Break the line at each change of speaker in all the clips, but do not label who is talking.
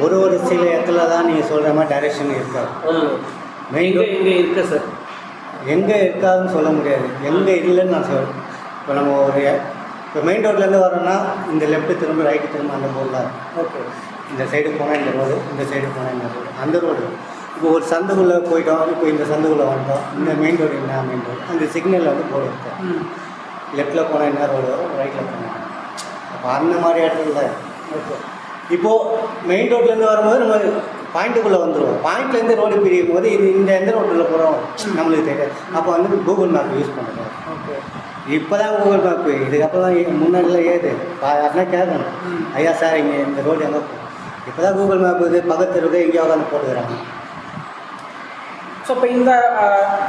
ஒரு சில இடத்துல தான் நீங்கள் சொல்கிற மாதிரி டைரெக்ஷன் இருக்காது. மெயின் ரோடு
இங்கே இருக்குது சார்.
எங்கே இருக்காதுன்னு சொல்ல முடியாது, எங்கே இல்லைன்னு நான் சொல்கிறேன். இப்போ நம்ம இப்போ மெயின் ரோட்லேருந்து வரோன்னா இந்த லெஃப்ட்டு திரும்ப ரைட்டு திரும்ப அந்த போர்டு தான்.
ஓகே.
இந்த சைடு போனால் இந்த ரோடு, இந்த சைடு போனால் இந்த ரோடு, அந்த ரோடு. இப்போ ஒரு சந்துக்குள்ளே போயிட்டோம், இப்போ இந்த சந்துக்குள்ளே வந்துட்டோம், இந்த மெயின் ரோடு என்ன மெயின் ரோடு, அந்த சிக்னலில் வந்து போர்டு இருக்கும். லெஃப்ட்டில் போனால் என்ன ரோடு வரும், ரைட்டில் போனால். அப்போ அந்த மாதிரி இடத்துல ஓகே. இப்போது மெயின் ரோட்லேருந்து வரும்போது நம்ம பாயிண்ட்டுக்குள்ளே வந்துடுவோம். பாயிண்ட்லேருந்து ரோடு பிரியும் போது இது இந்த எந்த ரோட்டில் போகிறோம் நம்மளுக்கு தெரியாது. அப்போ வந்து கூகுள் மேப் யூஸ் பண்ணுறோம்.
ஓகே.
இப்போ தான் கூகுள் மேப்பு, இதுக்கப்புறம் தான் முன்னாடிலாம் ஏது யாருன்னா கேட்கணும், ஐயா சார் இங்கே இந்த ரோடு எங்கே போகும். இப்போ தான் கூகுள் மேப் இது பக்கத்து இருக்கு எங்கேயோ உட்காந்து போட்டுக்கிறாங்க.
ஸோ இப்போ இந்த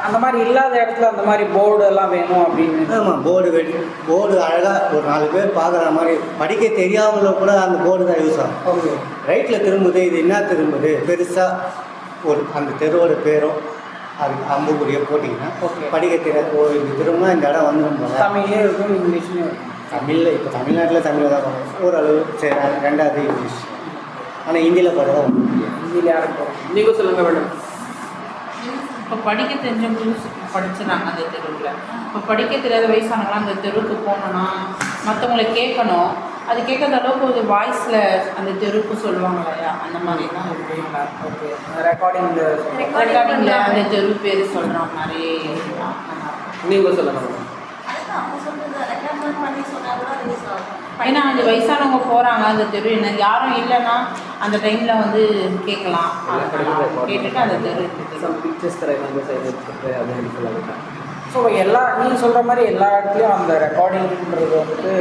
அந்த மாதிரி இல்லாத இடத்துல அந்த மாதிரி போர்டு எல்லாம் வேணும் அப்படின்னு.
ஆமாம், போர்டு அழகாக ஒரு 4 பேர் பார்க்குற மாதிரி படிக்க தெரியாமல கூட அந்த போர்டு தான் யூஸ் ஆகும்.
ஓகே.
ரைட்டில் திரும்புது, இது என்ன திரும்புது பெருசாக ஒரு அந்த தெருவோட பேரோ அது அம்புக்குரிய போட்டிங்கன்னா படிக்க தெரியாது. ஒரு இது திரும்பினா இந்த இடம் வந்துடும் போல.
தமிழ்லேயே இருக்கும், இங்கிலீஷ்லேயும் இருக்கும்.
தமிழில் இப்போ தமிழ்நாட்டில் தமிழில் தான் பண்ணுவோம் ஓரளவு. சரி, 2வது இங்கிலீஷ். ஆனால் ஹிந்தியில் பார்த்தா
ஹிந்தியில் யாருக்கு போகிறோம் நீங்கள் சொல்லுங்கள் மேடம்.
இப்போ படிக்க தெரிஞ்சவங்களுக்கு படிச்சுறாங்க அந்த தெருவில். இப்போ படிக்க தெரியாத வயசானவங்களாம் அந்த தெருவுக்கு போகணுன்னா மற்றவங்களை கேட்கணும். அது கேட்காத அளவுக்கு ஒரு வாய்ஸில் அந்த தெருவுக்கு சொல்லுவாங்க இல்லையா, அந்த மாதிரிலாம் இருக்குங்களா?
ஓகே. ரெக்கார்டிங்கில்
அந்த தெரு பேர் சொல்கிற மாதிரி
நீங்கள் சொல்லுங்கள்.
ஏன்னா அந்த வயசானவங்க போகிறாங்க அந்த தெரு, என்ன யாரும் இல்லைன்னா அந்த டைமில் வந்து கேட்கலாம். கேட்டுட்டு அந்த தெரு
பிக்சர்ஸ் ஸோ எல்லா நீங்கள் சொல்கிற மாதிரி எல்லா இடத்துலையும் அந்த ரெக்கார்டிங்கிறது வந்துட்டு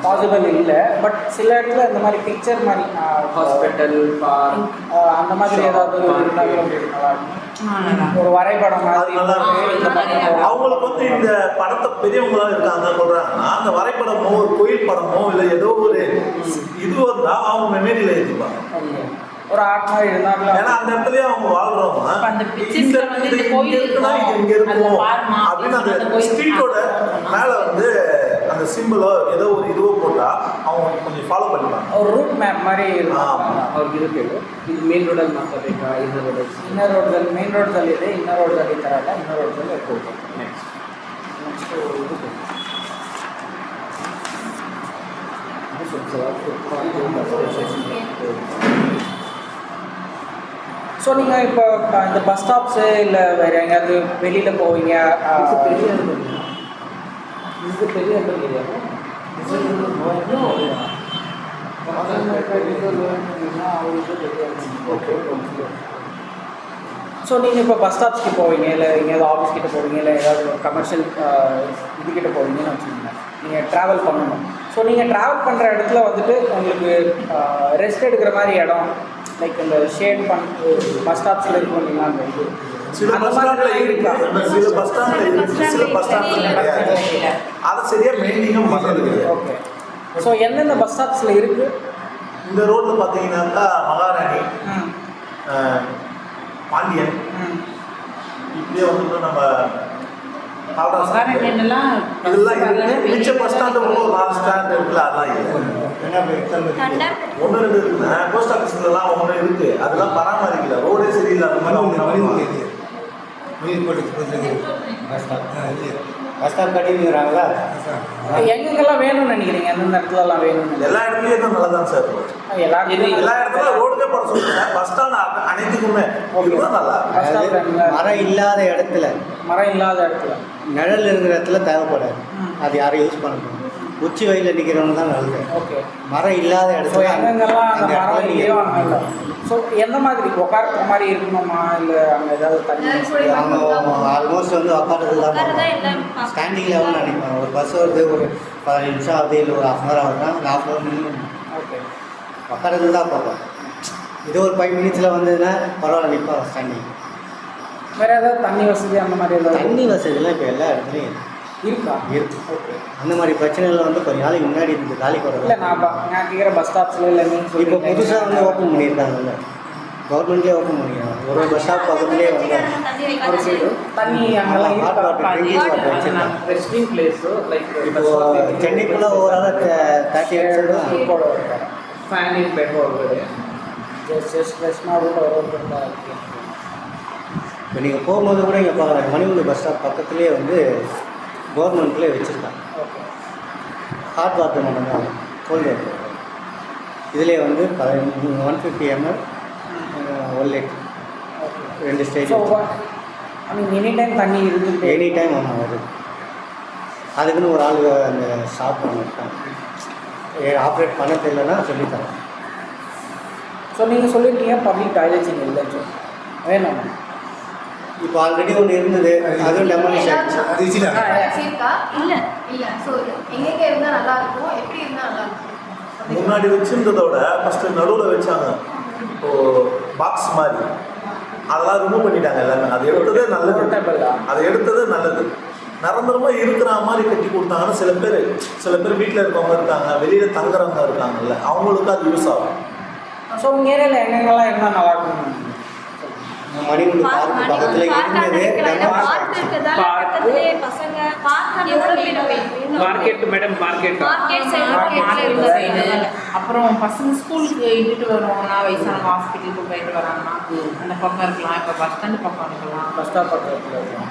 பாசிபிள் இல்லை. பட் சில இடத்துல இந்த மாதிரி பிக்சர் மாதிரி ஹாஸ்பிட்டல் பார்க் அந்த மாதிரி ஏதாவது ஒரு வரைபடம் மாதிரி
அவங்களுக்கு வந்து இந்த படத்தை பெரியவங்களாம் இருக்காங்க சொல்றாங்கன்னா அந்த வரைபடமோ ஒரு கோயில் படமோ இல்லை ஏதோ ஒரு இது வந்தா அவங்க மெமரியில எழுதிப்பாங்க.
ஒரு ஆர்ட் மாதிரி இருந்தாங்க.
ஏன்னா அந்த இடத்துலயே அவங்க வாழ்றவங்க
அந்த பிக்சர்ஸ்ல வந்து இந்த கோயில்
இருக்குன்னா இது இங்க இருக்கும் அப்படின்னு அந்த ஸ்ட்ரீட்டோட மேல வந்து அந்த சிம்பிளோ ஏதோ ஒரு இதுவோ போட்டா அவங்க கொஞ்சம் ஃபாலோ பண்ணிப்பாங்க.
ஒரு ரூட் மேப் மாதிரி ಅವ್ರಿಗೆ ಇರುತ್ತೆ. ಇದು ಮೇನ್ ರೋಡಲ್ಲಿ ಮಾತಾಡಬೇಕಾ, ಇನ್ನರ್ ರೋಡಲ್ಲಿ ಮೇನ್ ರೋಡ್ದಲ್ಲಿ ಇದೆ, ಇನ್ನರ್ ರೋಡಲ್ಲಿ ಈ ಥರ ಅಲ್ಲ, ಇನ್ನರ್ ರೋಡಲ್ಲಿ ಹೋಗ್ಬೇಕು. ನೆಕ್ಸ್ಟ್ ஸோ நீங்கள் இப்போ இந்த பஸ் ஸ்டாப்ஸு இல்லை வேறு எங்கேயாவது வெளியில் போவீங்க, இது பெரிய ஸோ நீங்கள் இப்போ பஸ் ஸ்டாப்ஸ்க்கு போவீங்க, இல்லை எங்கேயாவது ஆஃபீஸ் கிட்டே போவீங்க, இல்லை ஏதாவது ஒரு கமர்ஷியல் இதுக்கிட்ட போவீங்கன்னு வச்சுக்கோங்க. நீங்கள் ட்ராவல் பண்ணணும். ஸோ நீங்கள் ட்ராவல் பண்ணுற இடத்துல வந்துட்டு உங்களுக்கு ரெஸ்ட் எடுக்கிற மாதிரி இடம், லைக் இந்த ஷேட் பஸ் ஸ்டாப்ஸில் இருக்கும் இல்லைங்களா, அந்த இது
சில பஸ் ஸ்டாண்ட்ல இருக்கா, சில பஸ் ஸ்டாண்ட்ல இருக்கு, சில பஸ் ஸ்டாண்ட்ல கிடையாது. அதை சரியா மெயின்டைன் பண்றது கிடையாது.
ஓகே. ஸோ எந்தெந்த பஸ் ஸ்டாப்ஸில் இருக்குது
இந்த ரோட்ல பார்த்தீங்கன்னாக்கா மகாராணி, பாண்டியன், இப்படியே வந்து நம்ம இதெல்லாம் இருக்கு. மிச்ச பஸ் ஸ்டாண்டு ஒரு 4 ஸ்டாண்ட் இருக்குல்ல, அதெல்லாம் இல்லை. 1 2 இருக்குங்க. போஸ்ட் ஆஃபீஸ்லாம் 1 இருக்கு, அதெல்லாம் பராமரிக்கல, ரோடே சரியில்லை. அந்த மாதிரி அவங்க
பஸ் ஸ்டாப் கட்டிங்கிறாங்களா,
எங்கெங்கெல்லாம் வேணும்னு நினைக்கிறீங்க? எந்தெந்த இடத்துலலாம் வேணும்?
எல்லா இடத்துலையும் தான் நல்லா தான் சார். எல்லா இடத்துல ரோடுக்கே போட சொல்லுங்க. பஸ் ஸ்டாண்ட் அனைத்துக்குமே நல்லா.
மரம் இல்லாத இடத்துல நிழல் இருக்கிற இடத்துல தேவைப்படாது, அது யாரும் யூஸ் பண்ணணும். உச்சி வயலில் நிற்கிறவங்க தான் நல்லது.
ஓகே.
மரம் இல்லாத இடத்துல
எங்கெங்கெல்லாம் அந்த மரம் இல்லையோ அங்கே. ஸோ எந்த மாதிரி உட்கார்ற மாதிரி இருக்கணுமா, இல்லை அங்கே ஏதாவது தண்ணி?
அவங்க ஆல்மோஸ்ட் வந்து உட்காரது தான் ஸ்டாண்டிங் லெவலில் நினைப்பாங்க. ஒரு பஸ் வருது, ஒரு 15 நிமிஷம் ஆகுது, இல்லை ஒரு 1/2 hour ஆகுதுன்னா 1/2 hour நின்று
ஓகே
உட்காரது தான் பார்ப்போம். இது ஒரு 5 minutesல வந்ததுன்னா பரவாயில்ல, நிற்பாங்க ஸ்டாண்டிங்.
வேறு ஏதாவது தண்ணி வசதி அந்த மாதிரி ஏதாவது?
தண்ணி வசதிலாம் இப்போ எல்லா இடத்துலையும்
இருக்கா?
இருக்கு. ஓகே. அந்த மாதிரி பிரச்சனைகள் வந்து கொஞ்ச நாளைக்கு முன்னாடி இருந்து காலி போடுறது
இல்லை. நான் கேட்குற பஸ் ஸ்டாப்ஸில் இல்லை மீன்ஸ்
இப்போ புதுசாக வந்து ஓப்பன் பண்ணியிருக்காங்கல்ல, கவர்மெண்ட்லேயே ஓப்பன் பண்ணிக்கிறாங்க. ஒரு பஸ் ஸ்டாப் பக்கத்துலேயே வந்து
தண்ணி அங்கெல்லாம்
ஹாட் வாட்டர் வச்சுருக்காங்க.
ரெஸ்டிங் பிளேஸு லைக்
இப்போ சென்னைக்குள்ளே ஓவராலாக 38
போட ஃபேன் இன் பெட் வருது ஜஸ்ட் ரெஸ்ட்னா கூட வருவா இருக்கு.
இப்போ நீங்கள் போகும்போது கூட இங்கே பார்க்கலாம், மணிமுடி பஸ் ஸ்டாப் பக்கத்துலேயே வந்து கவர்மெண்ட்லேயே வச்சுருக்காங்க.
ஓகே.
ஹாட் வாட்டர் மட்டும்தான் கோல்டு வாட்டர். இதுலேயே வந்து 150 ml 1 litre
okay.
2 stage.
So I mean any time தண்ணி இருந்துகிட்டே
எனி டைம் ஆமாம் வருது. அதுக்குன்னு ஒரு ஆள் அந்த ஷாப் பண்ணிருக்காங்க, ஆப்ரேட் பண்ண தெரியலன்னா சொல்லித்தரேன்.
ஸோ நீங்கள் சொல்லியிருக்கீங்க பப்ளிக் டாய்லெட்ஸ் இங்கே இல்லைன்னு சொல்லி வேணும்.
இப்போ ஆல்ரெடி ஒன்று இருந்தது, அதுவும் டெமாலிஷ் ஆகிடுச்சு.
இருக்கா? இல்ல இல்ல. ஸோ எங்கெங்க இருந்தா நல்லா இருக்கும், எப்படி இருந்தா நல்லா இருக்கும்?
முன்னாடி வச்சிருந்ததோட ஃபஸ்ட்டு நடுவில் வச்சாங்க இப்போது பாக்ஸ் மாதிரி, அதெல்லாம் ரிமூவ் பண்ணிட்டாங்க எல்லாமே. அது எடுத்ததே நல்லது, அதை எடுத்ததே நல்லது. நிரந்தரமாக இருக்கிற மாதிரி கட்டி கொடுத்தாங்கன்னா சில பேர் வீட்டில் இருக்கவங்க இருக்காங்க, வெளியில் தங்குறவங்க இருக்காங்கல்ல, அவங்களுக்கு அது யூஸ் ஆகும்.
ஸோ உங்கள் ஏரியாவில் எங்கெங்கெல்லாம் இருந்தால் நல்லாயிருக்கும்?
மணிமுடி பார்க் பக்கத்தில் இருந்தது டெமாலிஷ் ஆகிடுச்சு.
Market madam, market
side. அப்புறம் பசங்க ஸ்கூலுக்கு இட்டுட்டு வருவாங்கன்னா, வயசானவங்க ஹாஸ்பிட்டலுக்கு போயிட்டு வராங்கன்னா அந்த பக்கம் இருக்கலாம். இப்போ பஸ் ஸ்டாண்டு பக்கம் இருக்கலாம்.
பஸ் ஸ்டாப் பக்கத்தில் இருக்கும்.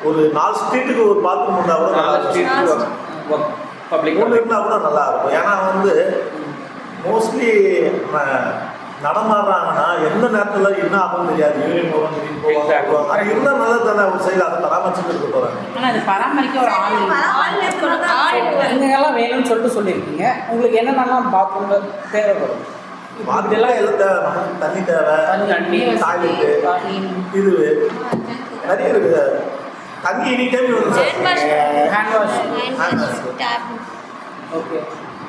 ஒரு 4 ஸ்ட்ரீட்டுக்கு ஒரு பாத்ரூம் இருந்தால் கூட நல்லா இருக்கும்.
பப்ளிக்
ஒன்று இருந்தால் கூட நல்லா இருக்கும். ஏன்னா வந்து மோஸ்ட்லி நடமாடுறாங்கன்னா எந்த நேரத்தில் என்ன ஆகும் தெரியாது. யூனியன் போவாங்க, திடீர்னு போவாங்க. அது இருந்தால் நல்லது தானே. ஒரு சைடில் அதை பராமரிச்சுட்டு இருக்க போகிறாங்க.
ஆனால் அது பராமரிக்க ஒரு ஆள்
நீங்கள்லாம் வேணும்னு சொல்லியிருக்கீங்க. உங்களுக்கு என்னென்னலாம் பாத்ரூமில் தேவைப்படும்?
இதெல்லாம் எல்லாம் தேவை. நமக்கு தண்ணி தேவை,
தண்ணி,
டாய்லெட்டு, இது நிறைய இருக்குது. தண்ணி எனி டைம் வேணும் sir.
Hand wash. Okay.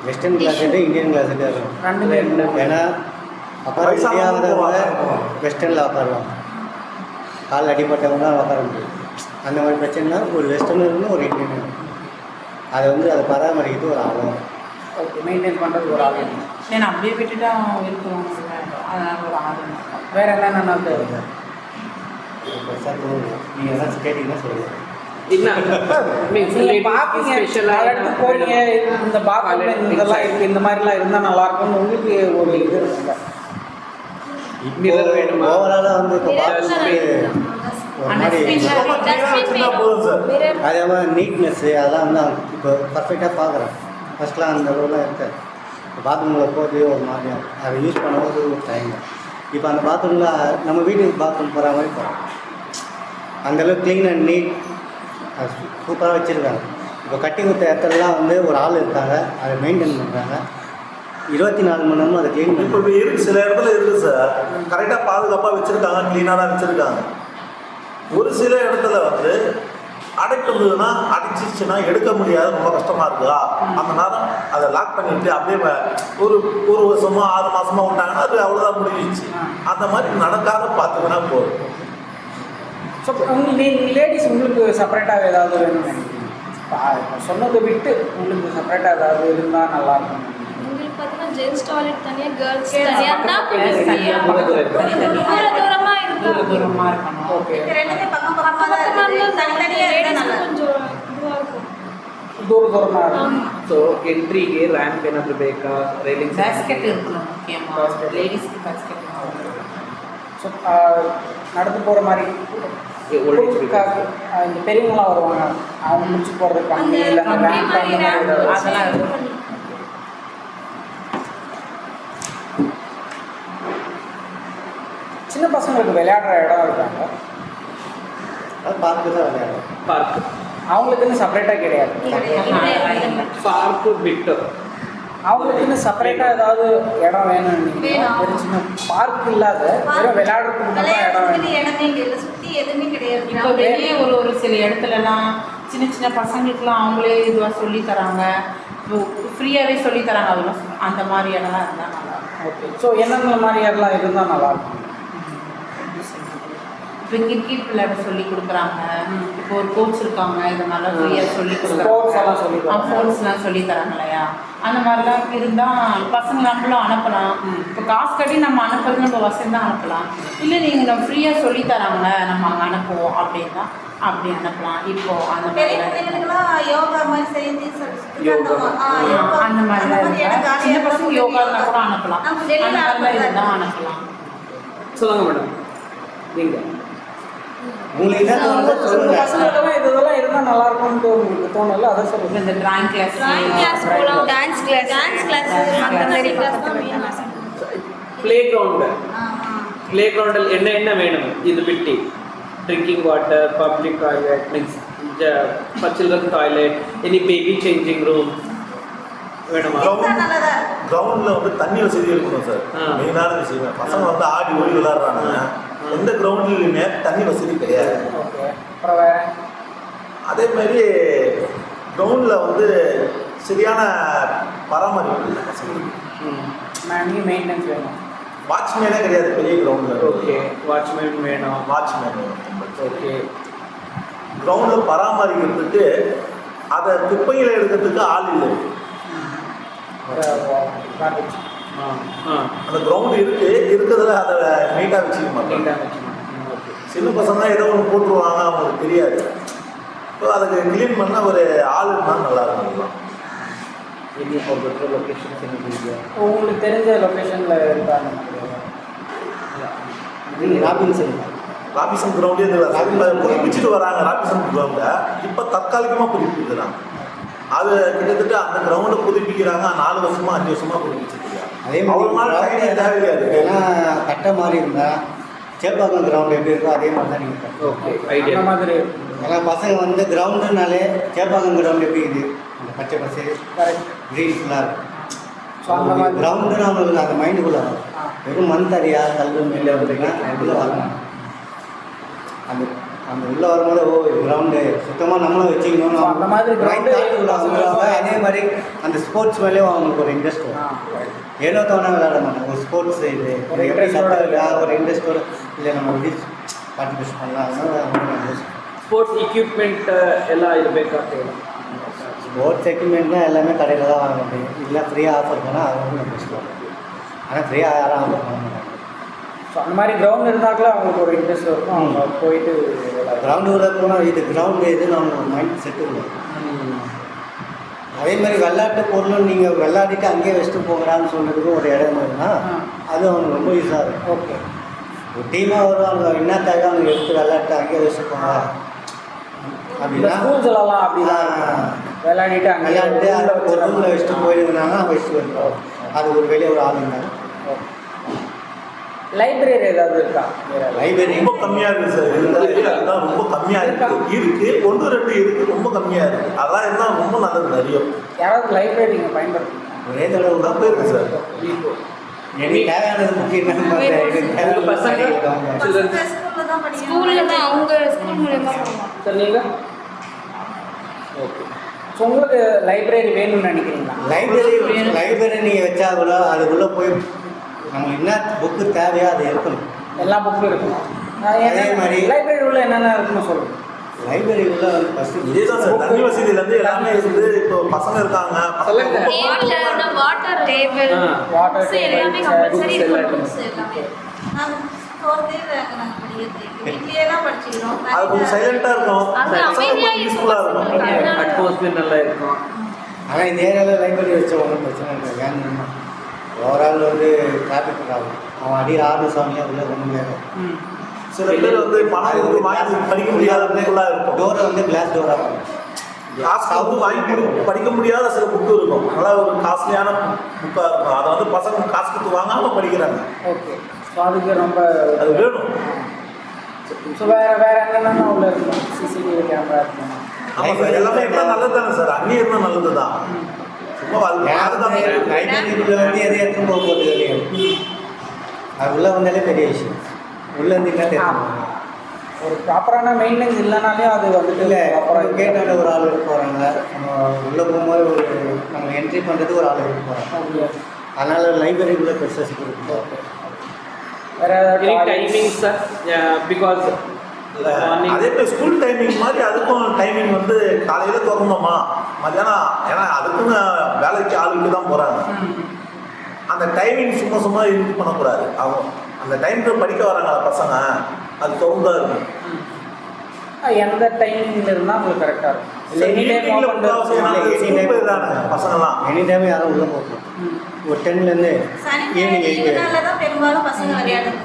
Western closet Indian closet இருக்கும்
ரெண்டுமே உண்டு.
ஏன்னா உட்கார முடியாதவங்க வெஸ்டர்னில் உட்காருவாங்க, கால் அடிப்பட்டவங்க உட்கார முடியும். அந்த மாதிரி பிரச்சனைனா ஒரு வெஸ்டர்ன் இருக்கணும், ஒரு இந்தியன் இருக்கணும். அதை வந்து அதை பராமரிக்கிறது ஒரு ஆளும்.
ஓகே. மெயின்டைன் பண்ணுறது ஒரு ஆள் வேணும்.
ஏன்னா அப்படியே விட்டுட்டா இருக்கிறவங்க அதனால் ஒரு ஆள்
வேறு என்னென்ன தேவை?
பெருசாக தோணுது. நீங்கள் எல்லாம் கேட்டிங்கன்னா சொல்லுங்கள்.
நீங்கள் பார்ப்பீங்க, நிறைய இடத்துக்கு போறீங்க, இந்த பாத்ரூம் இதெல்லாம் இருக்குது, இந்த மாதிரிலாம் இருந்தால் நல்லாயிருக்கும்னு உங்களுக்கு ஒரு இது இருக்குல்ல?
ஓவராலாக வந்து இப்போ பார்க்கும்போது ஒரு மாதிரி
போதும் சார்.
அதே மாதிரி நீட்னஸ்ஸு அதெல்லாம் வந்து இப்போ பர்ஃபெக்டாக பார்க்குறேன். ஃபஸ்ட்லாம் அந்த அளவுலாம் இருக்காது. இப்போ பாத்ரூமில் போகிறது ஒரு மாதிரியா அதை யூஸ் பண்ணும்போது ஒரு டைம். இப்போ அந்த பாத்ரூமில் நம்ம வீட்டுக்கு பாத்ரூம் போகிற மாதிரி போகிறோம். அந்தளவுக்கு க்ளீன் அண்ட் நீட் சூப்பராக வச்சுருக்காங்க. இப்போ கட்டி கொடுத்த இடத்துலலாம் வந்து ஒரு ஆள் இருக்காங்க, அதை மெயின்டைன் பண்ணுறாங்க. 24 மணி நேரமும் அதை க்ளீன்
இப்போ
பண்ணி
இருக்கு, சில இடத்துல இருக்குது சார். கரெக்டாக பாதுகாப்பாக வச்சுருக்காங்க, க்ளீனாக தான் வச்சுருக்காங்க. ஒரு சில இடத்துல வந்து அடைப்பு இருந்ததுன்னா, அடைச்சிச்சுன்னா எடுக்க முடியாது, ரொம்ப கஷ்டமாக இருக்குதா, அந்த நேரம் அதை லாக் பண்ணிட்டு அப்படியே ஒரு வருஷமோ 6 மாதமோ விட்டாங்கன்னா அது அவ்வளோதான் முடிஞ்சிச்சு. அந்த மாதிரி நடக்காத பார்த்துக்கினா போதும்.
ஸோ நீங்கள் லேடிஸ் உங்களுக்கு செப்பரேட்டாக ஏதாவது வேணும்னு நினைக்கிறீங்க? சொன்னதை விட்டு உங்களுக்கு செப்பரேட்டாக ஏதாவது இருந்தால் நல்லாயிருக்கும்.
உங்களுக்கு பார்த்தீங்கன்னா ஜென்ஸ் டாய்லெட் தனியாக, கேர்ள்ஸ் தனியாக தான் தூரமாக இருக்கும்.
தூரமாக இருக்கணும்.
ஓகே.
ரெண்டுமே பக்கம் பக்கமாக தனித்தனியாக இருந்தால் நல்லா கொஞ்சம் இதுவாக இருக்கும்.
தூரமாக இருக்கும். ஸோ என்ட்ரிக்கு ரேம்ப் என்ன ಬೇಕಾ, ரailing
பேஸ்கெட் இருக்கணும் முக்கியமாக. லேடிஸ்க்கு பேஸ்கெட்.
ஸோ நடந்து போகிற மாதிரி இந்த பெரியவங்களாம் வருவாங்க, அவங்க முடிச்சு போகிறதுக்கு கம்மி இல்லை ரேம்ப் அந்த மாதிரி
அதெல்லாம் இருக்கும்.
சின்ன பசங்களுக்கு விளையாடுற இடம் இருக்காங்க,
பார்த்து தான் விளையாடுறோம்.
பார்க்கு அவங்களுக்குன்னு செப்பரேட்டாக கிடையாது. பார்க்கு விட்டு அவங்களுக்குன்னு செப்பரேட்டாக ஏதாவது இடம் வேணும். ஒரு சின்ன பார்க் இல்லாத வெறும் விளையாடுறதுக்கு மட்டும் இடம் வேணும்.
இடமே இங்கே இல்லை, சுற்றி எதுவுமே கிடையாது.
இப்போ வெளியே ஒரு சில இடத்துலலாம் சின்ன சின்ன பசங்களுக்குலாம் அவங்களே இதுவாக சொல்லி தராங்க, ஃப்ரீயாகவே சொல்லி தராங்க. அதெல்லாம் அந்த மாதிரி இடம்லாம் இருந்தால் நல்லா இருக்கும்.
ஓகே. ஸோ என்னென்ன மாதிரி இடம்லாம் இருந்தால் நல்லாயிருக்கும்?
இப்போ கிரிக்கெட் விளையாட சொல்லி கொடுக்குறாங்க. இப்போ ஒரு கோச் இருக்காங்க, இதை நல்லா ஃப்ரீயாக சொல்லி
ஸ்போர்ட்ஸ் எல்லாம் சொல்லி
கொடுக்குறாங்க. ஸ்போர்ட்ஸ்லாம் சொல்லி தராங்க இல்லையா? அந்த மாதிரிலாம் இருந்தால் பசங்க நம்மளும் அனுப்பலாம். இப்போ காசு கட்டி நம்ம அனுப்புறது நம்ம வசதி தான் அனுப்பலாம். இல்லை நீங்கள் நம்ம ஃப்ரீயாக சொல்லி தராங்க, நம்ம அங்கே அனுப்புவோம் அப்படின்னா அப்படி அனுப்பலாம். இப்போ அந்த
பெரிய
மாதிரி
பிள்ளைங்களுக்குலாம் யோகா மாதிரி செஞ்சு
அந்த மாதிரிலாம் இருந்தா சின்ன பசங்க யோகானா கூட அனுப்பலாம். அந்த மாதிரிலாம் இருந்தால் அனுப்பலாம்.
சொல்லுங்க மேடம். நீங்கள்
உங்களுக்கு என்ன தோணுதோ சொல்லுங்க.
பசங்களுக்கெல்லாம் இதெல்லாம் இருந்தால் நல்லா இருக்கும்னு உங்களுக்கு தோணல, அதை சொல்லுங்க.
இந்த டிராயிங் கிளாஸ்
போகலாம், டான்ஸ் கிளாஸ் அந்த மாதிரி கிளாஸ் தான் வேணும்.
ப்ளே கிரவுண்டில் என்ன வேணும்? இது பிட்டி drinking water, public toilet, means for children toilet, any baby changing room வேணுமா?
கிரவுண்டில் வந்து தண்ணி வசதி இருக்கணும் சார். மெயினான விஷயம். பசங்க வந்து ஆடி ஓடி விளையாடுறாங்க. எந்த கிரவுண்ட்லையுமே தண்ணி வசதி கிடையாது.
ஓகே. அப்புறம் வேறு
அதே மாதிரி கிரவுண்டில் வந்து சரியான பராமரிப்பு இல்லை பசங்களுக்கு.
நீங்கள் மெயின்டெனன்ஸ் வேணும்.
வாட்ச்மேனே கிடையாது பெரிய கிரவுண்டில்.
ஓகே. வாட்ச்மேன் வேணும்.
வாட்ச்மேன் வேணும்.
ஓகே.
கிரவுண்டில் பராமரிக்கிறதுக்கு அதை குப்பைகளை எடுக்கிறதுக்கு ஆள் இல்லை.
கார்பேஜ்.
அந்த கிரவுண்டு இருக்கிறதுல அதை நீட்டாக வச்சுக்க மாட்டாங்க. சின்ன பசங்க ஏதோ ஒன்று போட்டுருவாங்க, அவங்களுக்கு தெரியாது. ஸோ அதுக்கு க்ளீன் பண்ண ஒரு ஆள் இருந்தால் நல்லா இருக்கும்.
உங்களுக்கு தெரிஞ்ச லொக்கேஷனில் இருக்காங்க.
ராபிசன் கிரவுண்டே இதில் புதுப்பிச்சுட்டு வராங்க. ராபிசன் கிரவுண்டை இப்போ தற்காலிகமாக புதுப்பிக்கிறாங்க. அது கிட்டத்தட்ட அந்த கிரவுண்டை புதுப்பிக்கிறாங்க. 4 வருஷமா 5 வருஷமா புதுப்பிச்சுருக்காங்க.
அதே மாதிரி
தேவையாது.
ஏன்னா கட்ட மாதிரி இருந்தால் சேப்பாக்கம் கிரவுண்டு எப்படி இருக்கோ அதே மாதிரி தான் நீங்கள்.
ஓகே. ஐடியா மாதிரி.
ஏன்னா பசங்க வந்து கிரவுண்டுனாலே சேப்பாக்கம் கிரவுண்டு எப்படி இது இந்த பச்சை பசை க்ரீன் ஃபுல்லாக இருக்கும்.
ஸோ அந்த மாதிரி
கிரவுண்டுன்னு அவங்களுக்கு அந்த மைண்டுக்குள்ளே வரும். வெறும் மண் தரியா கல் மேலே வந்துன்னா உள்ளே வரணும். அந்த அந்த உள்ளே வரும்போது கிரவுண்டு சுத்தமாக நம்மளும் வச்சுக்கணும்.
அந்த மாதிரி கிரவுண்டு
அதே மாதிரி அந்த ஸ்போர்ட்ஸ் மேலேயும் அவங்களுக்கு ஒரு இன்ட்ரெஸ்ட் வரும். ஏனோ தோணா விளையாட மாட்டாங்க. ஒரு ஸ்போர்ட்ஸ் இது
ஒரு
இன்ட்ரெஸ்ட்டோட இல்லை நம்ம எப்படி பார்ட்டிசிபேட் பண்ணலாம். அதனால
ஸ்போர்ட்ஸ் எக்யூப்மெண்ட் எல்லாம் ಇರಬೇಕಾ?
ஸ்போர்ட்ஸ் எக்யூப்மெண்ட்லாம் எல்லாமே கடையில் தான் வாங்க முடியும். இல்லை ஃப்ரீயாக ஆஃபர் பண்ணால் அது வந்து நம்ம இஷ்டம். ஆனால் ஃப்ரீயாக யாரும் ஆஃபர் பண்ண மாட்டாங்க.
ஸோ அந்த மாதிரி கிரவுண்ட் இருந்தாக்கில் அவங்களுக்கு ஒரு இன்ட்ரெஸ்ட் இருக்கும். அவங்க போயிட்டு
கிரவுண்டு உள்ள போனால் இது கிரவுண்டு எதுன்னு அவங்க மைண்ட் செட்டு இல்லை. அதே மாதிரி விளையாட்டு பொருளும் நீங்கள் விளையாடிட்டு அங்கேயே வச்சுட்டு போகிறான்னு சொல்கிறதுக்கும் ஒரு இடம் இருந்ததுன்னா அது அவங்க ரொம்ப யூஸாக இருக்கும்.
ஓகே.
ஒரு டீமாக வருவாங்க, என்ன தேவை அவங்க எடுத்து விளையாட்டு அங்கேயே வச்சுட்டு போங்க அப்படின்னா
ஸ்கூல்ஸ் எல்லாம் அப்படிதான் விளையாடிட்டு அங்கே
விளையாட்டு அந்த ஒரு ரூமில் வச்சுட்டு போயிருந்தாங்க வச்சுட்டு வருவோம். அது ஒரு வெளியே ஒரு ஆள் இருந்தாங்க.
லைப்ரரி ஏதாவது இருக்கா?
லைப்ரரி
ரொம்ப கம்மியாக இருக்குது சார். அதுதான் ரொம்ப கம்மியாக இருக்குது. 1-2 இருக்குது, ரொம்ப கம்மியாக இருக்குது. அதான் இருந்தால் ரொம்ப நல்லது. நிறைய
யாராவது லைப்ரரி நீங்கள் பயன்படுத்துங்க.
ஒரே தடவை
தான் போயிருக்கு சார்.
எனக்கு தேவையானது முக்கியம்
பசங்க ஸ்கூல்ல தான் அவங்க ஸ்கூல் மூலமா போவாங்க.
சார் நீங்கள் ஓகே. ஸோ உங்களுக்கு லைப்ரரி வேணும்னு நினைக்கிறீங்களா?
லைப்ரரி நீங்கள் வச்சா கூட அதுக்குள்ளே போய் நம்ம என்ன புக்கு தேவையோ அது இருக்கணும்.
எல்லா புக்கும் இருக்கணும்.
அதே மாதிரி
லைப்ரரி உள்ள என்னென்ன இருக்குன்னு சொல்லுங்கள்.
லைப்ரரி உள்ள வந்து ஃபஸ்ட்டு
இதே தான் சார். தண்ணி வசதியிலேருந்து எல்லாமே இருக்குது. இப்போ பசங்க இருக்காங்க.
வாட்டர் டேபிள்
வாட்டர்
எல்லாமே கம்பல்சரி இருக்கும்.
அது கொஞ்சம் சைலண்டாக இருக்கும். பசங்க யூஸ்ஃபுல்லாக இருக்கும்.
அட்மாஸ்பியர் நல்லா இருக்கும்.
ஆனால் இந்த ஏரியாவில் லைப்ரரி வச்சா ஒன்றும் பிரச்சனை இல்லை. ஏன்னா ஓவரால் வந்து டிராஃபிக் ப்ராப்ளம். அவன் அடி 6 சாமியாக உள்ள ரொம்ப நேரம்.
சில பேர் வந்து பணம் கொடுத்து வாங்கி படிக்க முடியாத புக்கெல்லாம் இருக்கும்.
டோரை வந்து கிளாஸ் டோராக இருக்கும்.
காசு வந்து வாங்கி படிக்க முடியாத சில புக்கு இருக்கும். நல்லா ஒரு காஸ்ட்லியான புக்காக இருக்கும். அதை வந்து பசங்க காசு கொடுத்து வாங்காமல் படிக்கிறாங்க.
ஓகே. ஸோ அதுக்கு ரொம்ப
அது வேணும்.
ஸோ வேறு என்னென்ன உள்ள இருக்கும்? சிசிடிவி கேமரா இருக்கும்.
ஆமாம் சார். எல்லாமே இருந்தால் நல்லது தானே சார். அங்கேயே இருந்தால் நல்லது தான். சும்மா
லைப்ரரிக்குள்ளே வந்து எதை எடுத்து போக போகிறது கிடையாது. அது உள்ளே வந்தாலே பெரிய விஷயம். உள்ளே இருந்தீங்கன்னா தெரியும்.
ஒரு ப்ராப்பரான மெயின்டெனன்ஸ் இல்லைனாலே அது வந்துட்டு
இல்லை
ப்ராப்பராக
கேட்டாலே ஒரு ஆள் இருக்க போகிறாங்க. நம்ம உள்ளே போகும்போது ஒரு நம்ம என்ட்ரி பண்ணுறதுக்கு ஒரு ஆள் இருக்க போகிறாங்க. அதனால் லைப்ரரிக்குள்ளே பெருசாக செக்யூரிட்டி இருக்கும்.
வேறு ஏதாவது டைமிங்ஸ் சார்? பிகாஸ்
அதே மாதிரி ஸ்கூல் டைமிங் மாதிரி அதுக்கும் டைமிங் வந்து காலையில் திறந்தோமா மத்தியானம். ஏன்னா அதுக்குன்னு வேலைக்கு ஆளுக்கு தான் போகிறாங்க. அந்த டைமிங் சும்மா இது பண்ணக்கூடாது. அவங்க அந்த டைமுக்கு படிக்க வராங்க பசங்க, அது திறந்தா இருக்கும்.
எந்த டைமிங்கில் இருந்தால் உங்களுக்கு கரெக்டாக இருக்கும்?
இல்லை
ஈவினிங்ல முக்கால்வாசி பசங்களாம்
எனி டைம் யாரும் உள்ளே போகணும். ஒரு 10லேருந்து
சனி
ஈவினிங் 8
நாளில் தான் பெரும்பாலும் பசங்க விளையாடுறது.